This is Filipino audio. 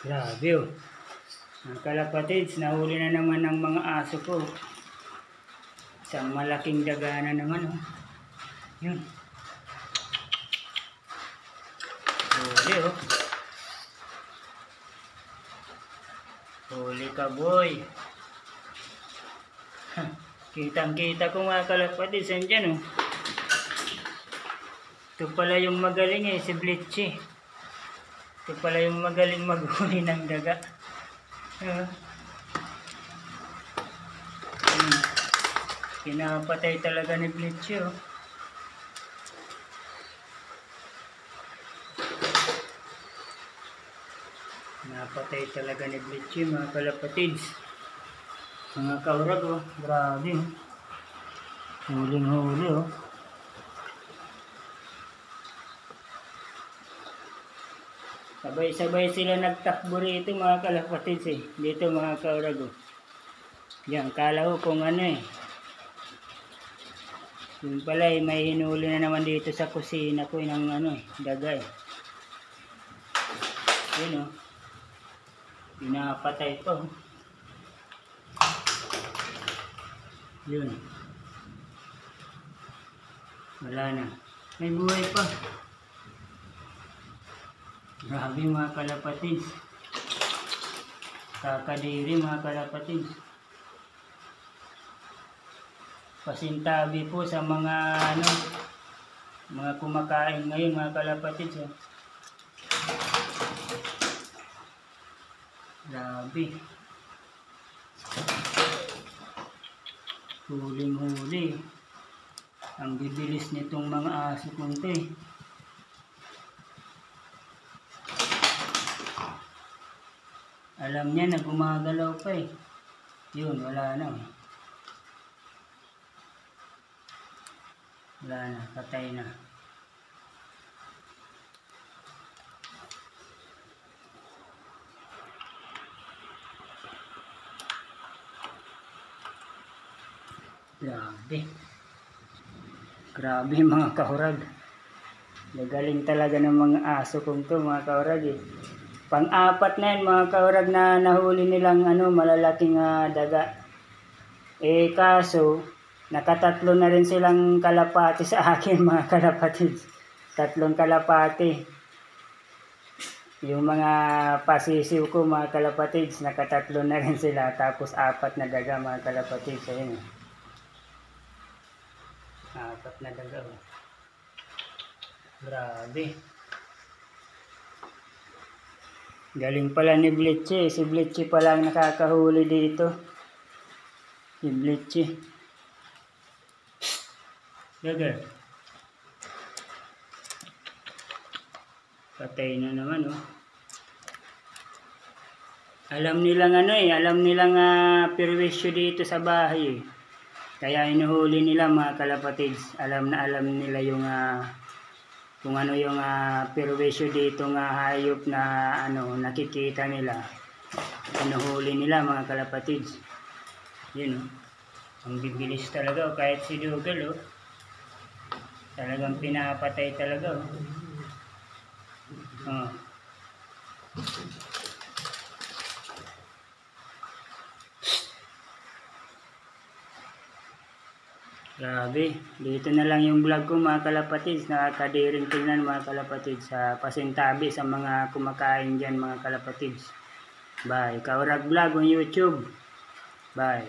Grabe oh. Ang kalapatids, nahuli na naman ng mga aso ko. Isang malaking daga na naman oh. Yun. Huli oh. Huli ka boy. Kitang kita ko mga kalapatids. Andyan oh. Ito pala yung magaling si Blitzy. Ito pala yung magaling maghuli ng daga. Pinapatay talaga ni Blitzy oh. Pinapatay talaga ni Blitzy mga kalapatids. Mga kaurag oh. Grabe oh. Huling-huli oh. Sabay-sabay sila nagtakbo rito mga kalapatids eh. Dito mga kaurag oh. Yan, kala ko kung ano eh. Yung pala eh, may hinuli na naman dito sa kusina ko ng ano eh, daga eh. Yun oh. Pinapatay to. Yun. Wala na. May buhay pa. Grabe mga kalapatids. Kakadiri mga kalapatids. Pasintabi po sa mga ano, mga kumakain ngayon mga kalapatids. Oh. Grabe. Huling-huli. Ang bibilis nitong mga aso kunti eh. Alam niya na gumagalaw pa eh. Yun, wala na. Wala na, patay na. Grabe. Grabe mga kahurag. Nagaling talaga ng mga aso kong to mga kahurag eh. Pang-apat na yan mga kaurag na nahuli nilang ano, malalaking daga. Eh kaso, nakatatlo na rin silang kalapati sa akin mga kalapatids. Tatlong kalapati. Yung mga pasisiw ko mga kalapatids, nakatatlo na rin sila. Tapos apat na daga mga kalapatids. Ayun. Apat na daga. Grabe. Galing pala ni Blitzy. Si Blitzy pala ang nakakahuli dito. Si Blitzy. Daga. Patay na naman oh. Alam nilang ano eh. Alam nilang perwisyo dito sa bahay eh. Kaya inuhuli nila mga kalapatids. Alam na alam nila yung kung ano yung perwisyo dito hayop na ano nakikita nila. Inuhuli nila mga kalapatids. Yun oh. Ang bibilis talaga oh. Kahit si Dougal oh. Talagang pinapatay talaga oh. Oh. Grabe, dito na lang yung vlog ko mga kalapatids. Nakakadiring tingnan mga kalapatids. Pasintabi sa mga kumakain dyan mga kalapatids. Bye. Kaurag Vlog on YouTube. Bye.